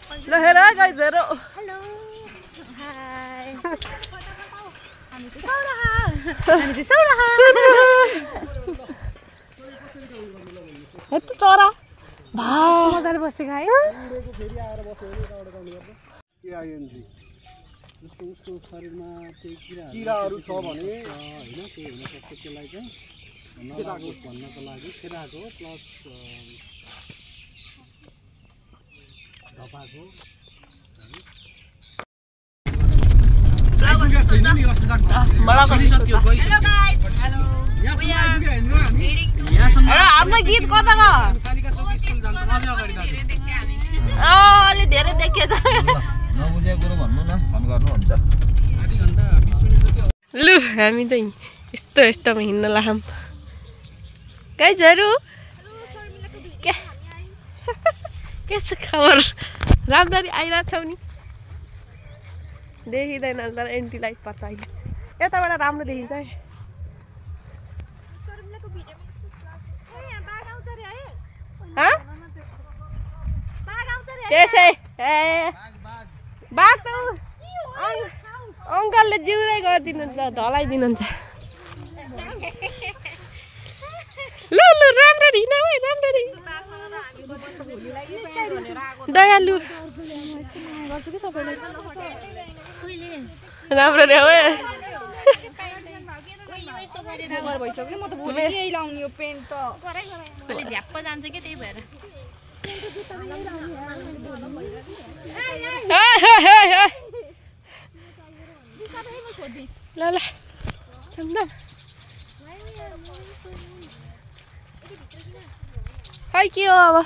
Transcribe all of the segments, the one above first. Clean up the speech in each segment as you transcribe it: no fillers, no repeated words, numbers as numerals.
ल हेर गाइस हेर हेलो हाय हामी चाहिँ सौराहा हेर्नु चरा भा मजाले बसेको है उसको शरीरमा त्यही किराहरू छ भने हैन त्यो हुन सक्छ त्यसलाई चाहिँ नलागोस् भन्नको लागि केराको प्लस ढपाको हाम्रो गीत कता अलि धेरै देखे नबुझेको कुरो भन्नु न फोन गर्नुहुन्छ लु हामी चाहिँ यस्तो यस्तोमा हिँड्न लाग्यौँ गाइजहरू के छ खबर राम्ररी आइरहेछौ नि देखिँदैन तर एन्टी लाइट पर्छ अहिले यताबाट राम्रो देखिन्छ है त्यसै ए बाघ त अङ्कलले जिउदै गरिदिनुहुन्छ ढलाइदिनुहुन्छ लु लु राम्ररी हिँड है राम्ररी दयालु राम्ररी हो झ्याप्प जान्छ कि त्यही भएर ल ल खै के हो अब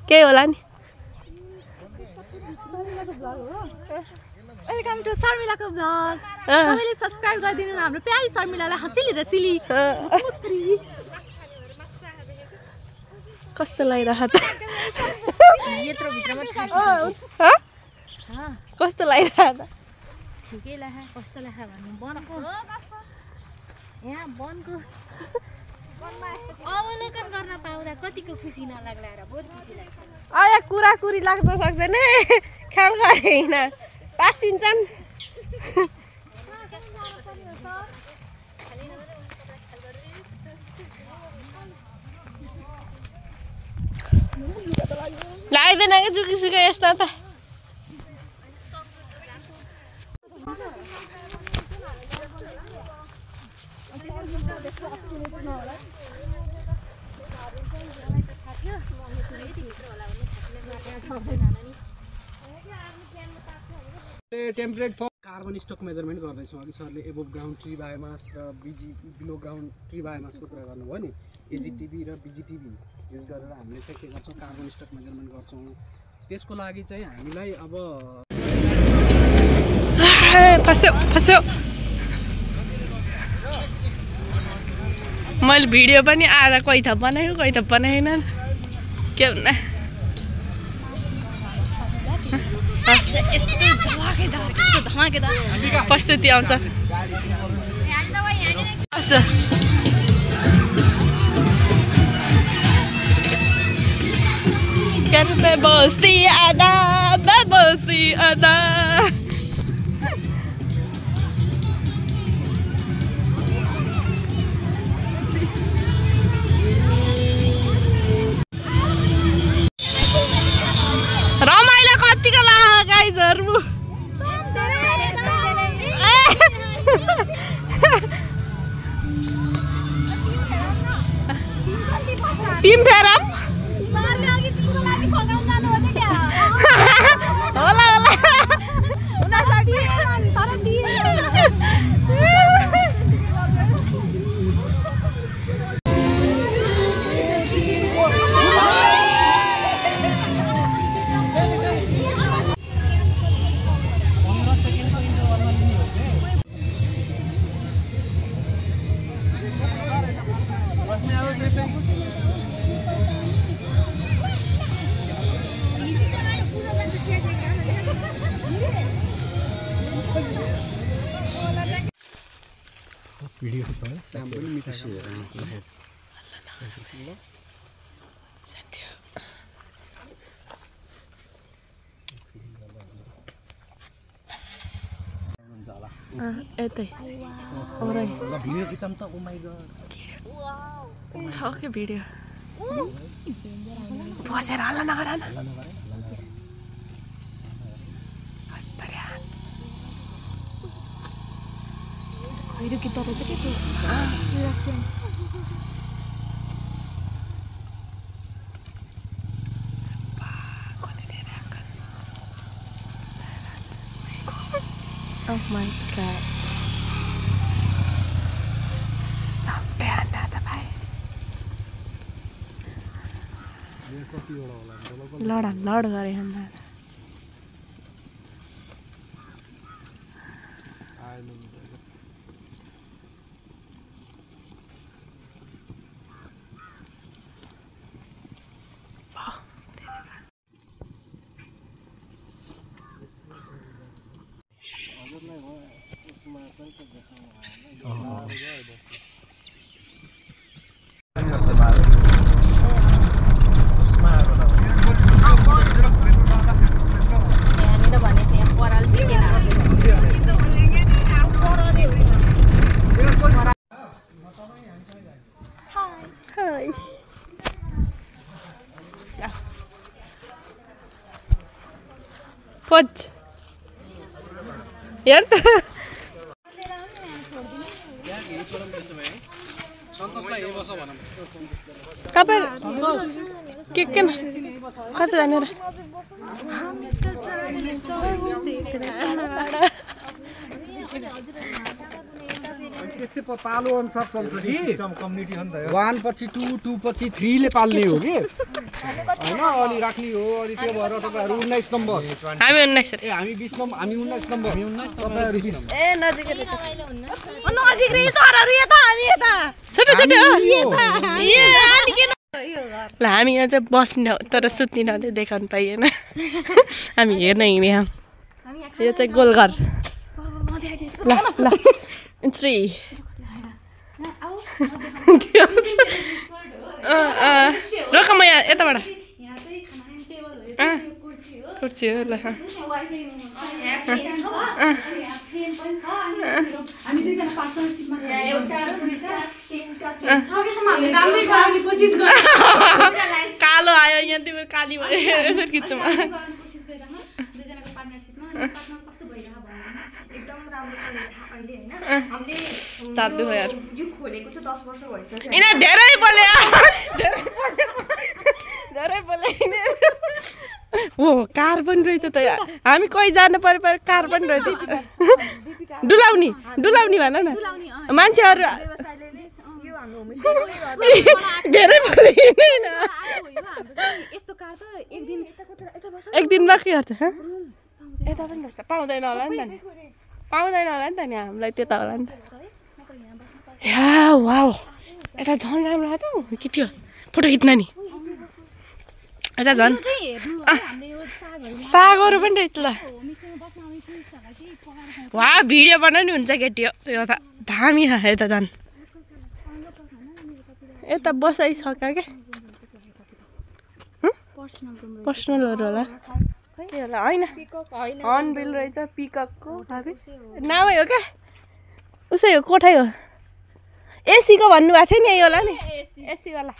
केही होला नि वेलकम टु शर्मिलाको भ्लग सबैले सब्स्क्राइब गरिदिनु हाम्रो प्यारी शर्मिलालाई हँसिली र सिली कस्तो लागिरह त यत्रो भित्रमा कस्तो लागिरह त ठिकै लाखा कस्तो लाखा भन्नु वनको यहाँ वनको अवलोकन गर्न पाउँदा कतिको खुसी नलाग्ला र बहुत खुसी लाग्छ आया कुराकुरी लाग्न सक्दैन ख्याल गरेन पासिन्छन् लाग्दैन कि जुकीसुकै यस्ता त टेम्परेट कार्बन स्टक मेजरमेन्ट गर्दैछौँ अघि सरले एबोभ ग्राउन्ड ट्री बायोमास र बिलो ग्राउन्ड ट्री बायोमासको कुरा गर्नुभयो नि एजिटिभी र बिजिटिभी युज गरेर हामीले चाहिँ के गर्छौँ कार्बन स्टक मेजरमेन्ट गर्छौँ त्यसको लागि चाहिँ हामीलाई अब फस्यो मैले भिडियो पनि आधा कोही थप बनायो कोही थप बनाएन के हुन्न प्रस्तुति आउँछ बस्ती आदा रमाइलो कतिको लाग्यो गाइजहरू टिम फेरम होला होला भिडियो छ नाम पनि मिठा यतै औरै ल भिडियो खिचाम त ओ माय गॉड छ के भिडियो बसेर हल्ला नगर न खैरो कि तर चाहिँ के Oh my god. Sampai anda तपाईँ लड गरे अन्त Pode. यार तपाईँ के कता जाने र त्यस्तै पालो अनुसार चल्छ कि कम्युनिटी हो नि त 1 पछि 2 2 पछि 3 ले पाल्ने हो कि हैन अनि राख्ने हो अनि त्यो भएर तपाईहरु 19 नम्बर हामी 19 ए हामी 20 नम्बर हामी 19 नम्बर तपाईहरु 20 ए नजिक रे नजिक रे सरहरु यता हामी यता छोटो छोटो ल हामी यहाँ चाहिँ बस्ने हो तर सुत्ने न चाहिँ देखाउन पाइएन हामी हेर्न हिँड्ने यो चाहिँ गोलघर ल ल 3 रोक म यहाँ यताबाट कुर्सी हो ल कालो आयो यहाँ तिम्रो काली भयो यसरी खिच्छु तात्दु हो यार यिनीहरू धेरै बोले हो कार पनि रहेछ त हामी कोही जानु पर्यो कार पनि रहेछ डुलाउने भन न मान्छेहरू धेरै बोले एक दिनमा के गर्छ यता पनि रहेछ पाउँदैन होला नि त नि हामीलाई त्यता होला नि त या वाउ यता झन् राम्रो आयो त के थियो फोटो खिच्न नि यता झन् सागहरू पनि रहेछ ल वा भिडियो बनाउनु हुन्छ केटी हो यो त धामी यता झन् यता बसाइसक्यो क्या पर्सनलहरू होला के होला होइन हर्नबिल रहेछ पिककको नामै हो क्या उसै हो कोठै हो एसीको भन्नुभएको थियो नि यही होला नि एसीवाला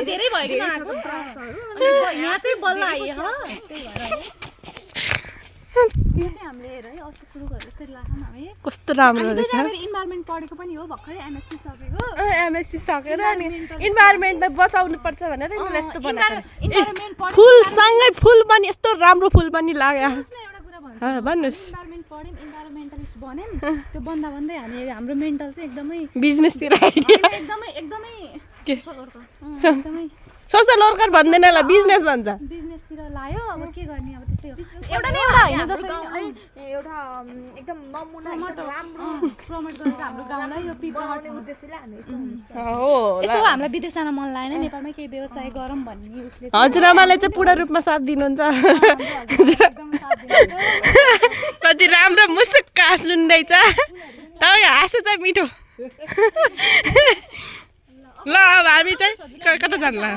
धेरै भयो यहाँ चाहिँ बल्ल आइयो कस्तो राम्रो रहेछ इन्भाइरोमेन्ट पढेको पनि हो भर्खरै एमएससी सकेर अनि इन्भाइरोमेन्ट बचाउनु पर्छ भनेर यिनीहरूले यस्तो बनाएको फुलसँगै फुल पनि यस्तो राम्रो फुल पनि लाग्यो भन्नुहोस् इन्भाइरोमेन्टलिस्ट बन्यौँ त्यो बन्दा बन्दै हाम्रो मेन्टल चाहिँ एकदमै बिजनेसतिर एकदमै सोसल वर्कर भन्दैन ल बिजनेस भन्छ बिजनेसतिर लायो अब के गर्ने अब त्यस्तै हो एउटा नै एउटा हैन जसरी एउटा एकदम नमुना राम्रो प्रमोट गरेर हाम्रो गाउँलाई यो पिकअप उद्देश्यले हामी हो यस्तो हामीलाई विदेश जान मन लागेन नेपालमै केही व्यवसाय गरौँ भन्ने उसले हजुरआमाले चाहिँ पूर्ण रूपमा साथ दिनुहुन्छ कति राम्रो मुसुक्क हाँस्नुहुँदैछ तपाईँ हाँसो चाहिँ मिठो ल अब हामी चाहिँ कता जान्ला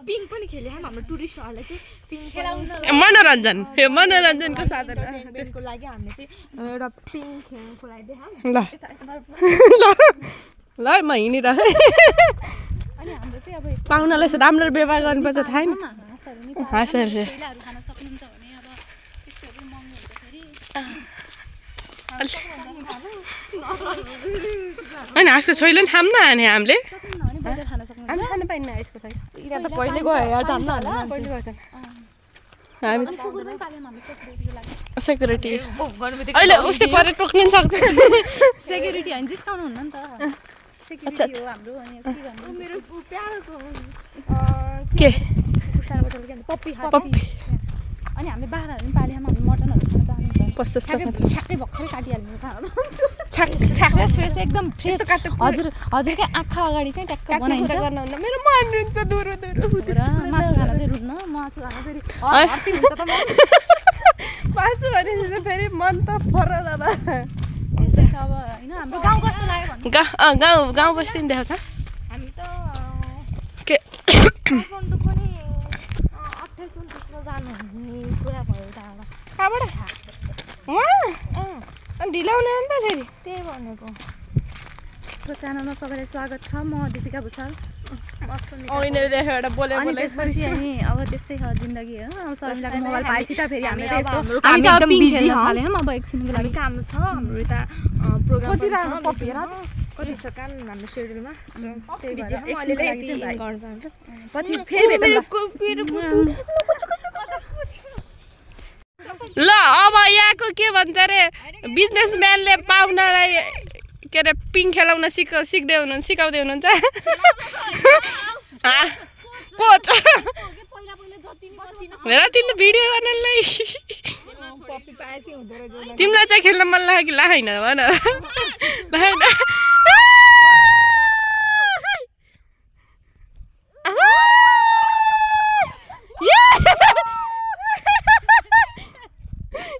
पिङ पनि खेल्यो हाम्रो टुरिस्टहरुले चाहिँ पिङ खेलाउन मनोरञ्जन यो मनोरञ्जनको साधन इन्टरटेनमेन्टको लागि हामीले चाहिँ एउटा पिङ खेल्नुको लागि देखाम ल ल म हिँडिरहे अनि हाम्रो चाहिँ अब पाहुनालाई राम्रो व्यवहार गर्नुपर्छ थाहा छैन हाँसहरू पहिलाहरू खान सक्नुहुन्छ भने अब त्यस्तोहरू महँगो हुन्छ फेरि होइन हाँसको छोइलो नि खाऊँ न अनि हामीले सक्नुहुन्न भने पहिला खान सक्नुहुन्छ हामी खानु पाइन्न यसको चाहिँ यहाँ त पहिले गयो यार जान्न पहिले गर्छन् हामी कुकुर पनि पाल्यौँ हामी सेक्युरिटीको लागि सेक्युरिटी अहिले उस्तै परेर टोक्नु नि सक्छ सेक्युरिटी होइन जिस्काउनु हुन्न नि त सेक्युरिटी हो हाम्रो अनि के भन्नु मेरो प्यारोको के कुसारको चल्छ के पप्पी पप्पी अनि हामीले बाख्राहरू पनि पाल्यौँ हामी मटनहरू खान चाहनुहुन्छ कस्तो छ्याक्कै भर्खरै काटिहाल्नु फ्रेस एकदम फ्रेस हजुरकै आँखा अगाडि चाहिँ ट्याक्क बनाइन्छ गर्नुहुन्न मेरो मन रुन्छ दुरो र मासु खान चाहिँ रुन्न मासु खान फेरि हर्ती हुन्छ त मासु भनेपछि फेरि मन त फरक यस्तै छ अब होइन हाम्रो गाउँ कस्तो लाग्यो भन्नु गाउँ बस्ती नि देखाउँछ हामी त के काठमाडौँ पनि 28-29 मा जानु हुने कुरा भयो त्यहाँबाट कहाँबाट वहाँ अनि ढिलो हुने हो नि त फेरि त्यही भनेको च्यानलमा सबैलाई स्वागत छ म दीपिका भुसाल ओइने देख्यो एउटा बोले अनि बोले त्यसपछि अनि अब त्यस्तै छ जिन्दगी हो अब शर्मिलाको मोबाइल पाएपछि त फेरि हामीले अब यस्तो हाम्रो हामी काम त एकदम पिङ busy खेल्न हौ। थाल्यौँ अब एकछिनको हामी लागि काम छ हाम्रो यता प्रोग्राम कति पनि छ राम्रो पप्पी हेर कति छ काम हाम्रो शेड्युलमा त्यही भएर एकछिनको अलिअलि लागि चाहिँ भाइ। गर्न चाहन्छ पछि फेरि भेटौँ ल अब यहाँको के भन्छ अरे बिजनेसम्यानले पाहुनालाई के अरे पिङ खेलाउन सिकाउँदै हुनुहुन्छ कोच हेर तिमीले भिडियो गर्नलाई तिमीलाई चाहिँ खेल्न मन लाग्यो कि ला होइन भन होइन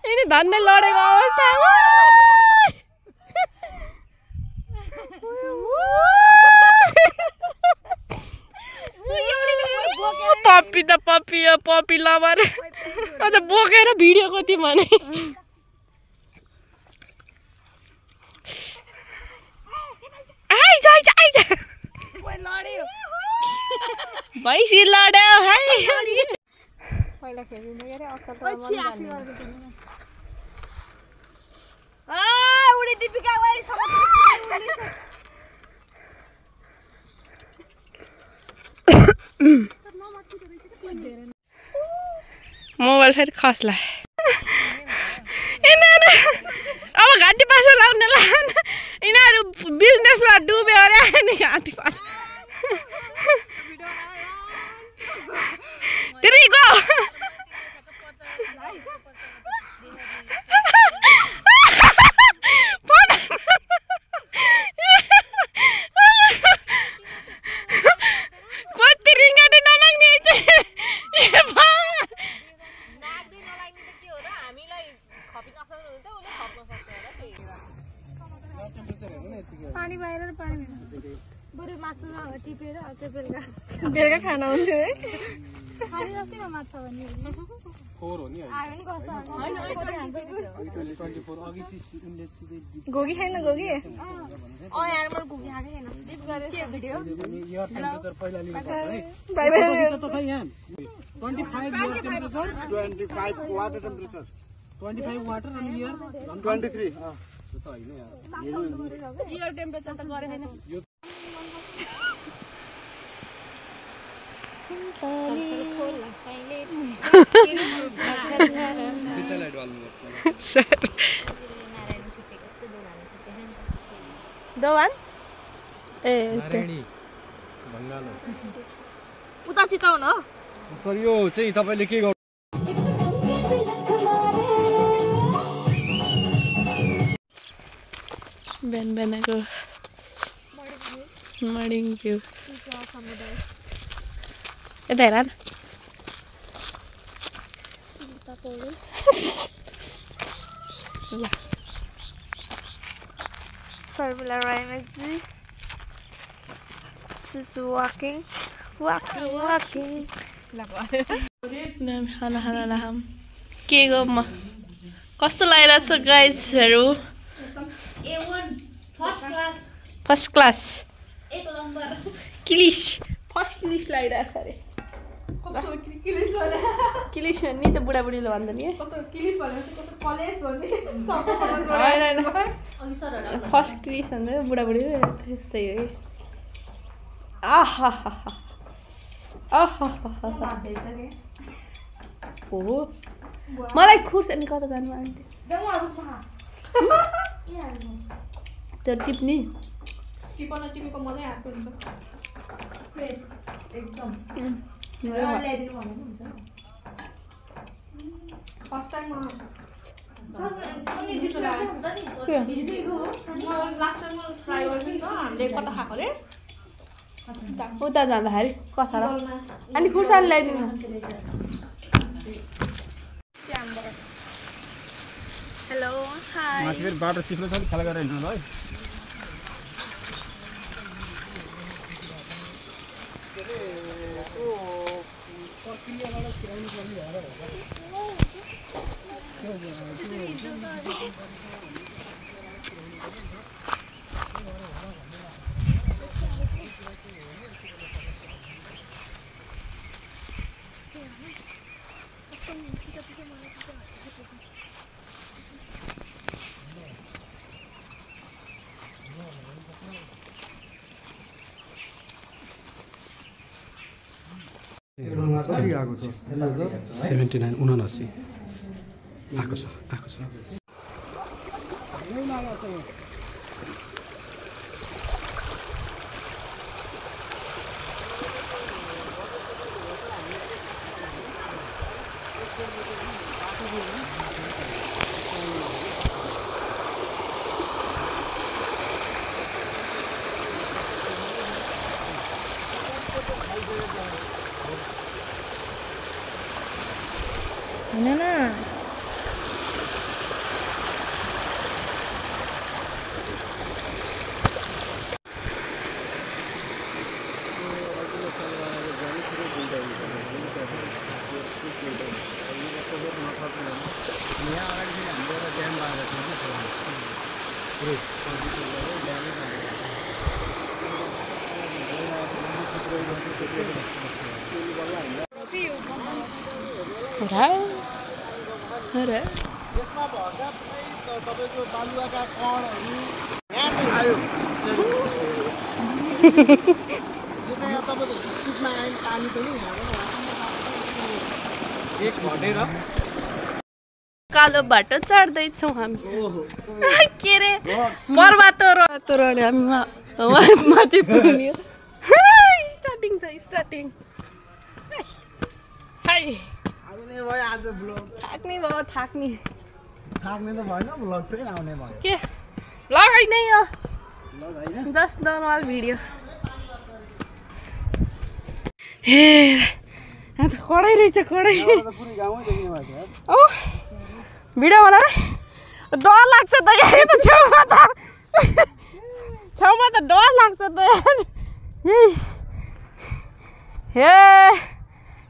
यिनी धन्ने लडेको अवस्था पप्पी त पप्पी हो पप्पी लभर अन्त बोकेर भिडियो कति भने भैँसी लड्यो है पहिला खेलिँदै के अरे असल त उडी दीपिका वाइ मोबाइल फेरि खस्ला अब घाँटी पासो लाउन यिनीहरू बिजनेसमा डुब्यो अरे नि घाँटी पासो तिरीको कति रिङ्गाटी नलाग्ने पानी बाहिर र पानी बरु मासु टिपेर अझै बेलुका बेलुका खाना हुन्थ्यो है खाने जस्तै माछा भन्ने फोर हो नि आयो नि कस्तो घोगी छैन घोगी यार मैले घुगी खाएको छैन के भिडियो यो टेम्परेचर पहिला लिनुपर्छ है बाइ बाइ त खै यहाँ 25 टेम्परेचर 25 वाटर टेम्परेचर 25 वाटर अनि हियर 23 त्यो त हैन यार यो टेम्परेचर त गरे छैन भित्रलाई ढल्नुपर्छ दोवान ए नारायणी भङ्गालो उता चिताउन हो सर यो चाहिँ तपाईले के गर्नु बिहान बिहानको मर्निङ भ्यू यता हेर न ल शर्मिला रायमाझी is walking. खाना के गो म कस्तो लागिरहेछ गाइजहरु फर्स्ट क्लास एक नम्बर किलिस फर्स्ट किलिस लागिरहेछ अरे कस्तो किलिस भने किलिस नि त बुढाबुढीले भन्दा नि कस्तो किलिस भनेपछि कस्तो कलेज भन्ने सबै हैन अघि सरहरु फर्स्ट किलिस भन्दा बुढाबुढीले त्यस्तै हो आहा हो मलाई खुर्सानी कता जानु आन्टी त्यो टिप्नी टिपेको मजै आएको हुन्छ फ्रेस एकदम ल्याइदिनु भन्नु हुन्छ first time last time try गर्छु नि त हामीले कता खाएको रे उता जाँदाखेरि कथा र अनि खुर्सानी ल्याइदिनु हेलो हाई माथि फेरि बाटो सिक्लो छ नि खेला गरेर हिँड्नु है आएको छ 79 79 आएको छ हैन न अरे यसमा भर्दा तपाईको बालुवाका कणहरु यहाँ चाहिँ आयो यो चाहिँ तपाईको स्पिडमा आइन पानी पनि एक घटेर कालो बाटो चढ्दै छौं हामी के रे पर्वत तोरण हामी माथि पुग्ने स्टार्टिङ हाय आउने भयो आज ब्लग थाक्ने त भएन ब्लग चाहिँ आउने भयो के ब्लग हैन यो ब्लग हैन जस्ट नर्मल भिडियो हे यहाँ त कडै रहेछ कडै पुरै गाउँमै देख्ने भयो ओ भिडियो बनाएर डर लाग्छ त यहाँ त छेउमा त डर लाग्छ त यार हे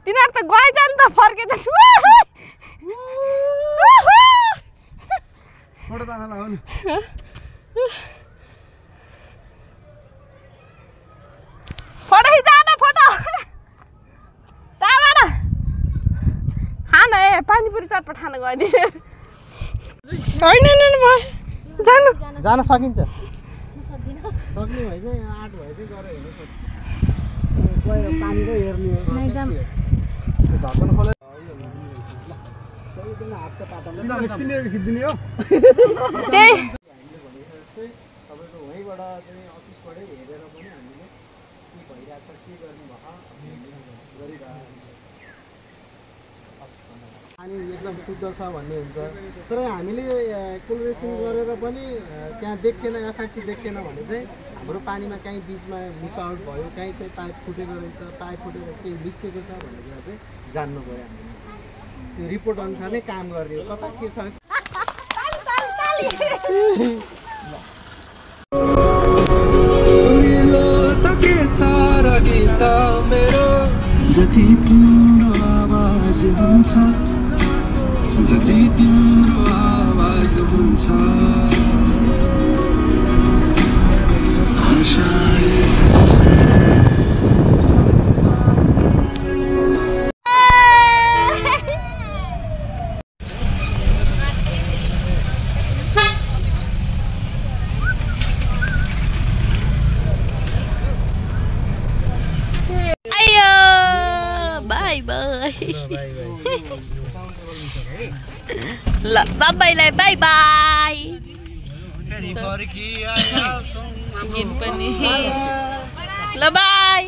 तिनीहरू त गएछ नि त फर्केछ फोटो तान्नलाई हो नि फोटो खिचान फोटो त्यहाँबाट खान ए पानीपुरी चटपट खान गयो नि होइन जानु जान सकिन्छ सक्ने भए चाहिँ आँट भए चाहिँ गएर हेर्नु सक्छ गएर पानी त हेर्ने हो ढक्कन खोले सबैजना हातको पातामा तिनीहरू खिच्दिने हो त्यही तपाईँको वहीँबाट चाहिँ अफिसबाटै हेरेर पनि हामीले के भइरहेछ के गर्नु भएको पानी एकदम शुद्ध छ भन्ने हुन्छ तर हामीले क्लोरिनेसन गरेर पनि त्यहाँ देखेन एफएक्सी देखेन भने चाहिँ हाम्रो पानीमा कहीँ बिचमा मिसआउट भयो कहीँ चाहिँ पाइप फुटेको रहेछ पाइप फुटेर केही मिसिएको छ भन्ने कुरा चाहिँ जान्नु पऱ्यो हामीले त्यो रिपोर्ट अनुसार नै काम गर्ने हो कता के छ सुनिलो त के छ जति तिम्रो आवाज हुन्छ जति तिम्रो आवाज हुन्छ ल सबैलाई बाई बाई गीत पनि ल बाई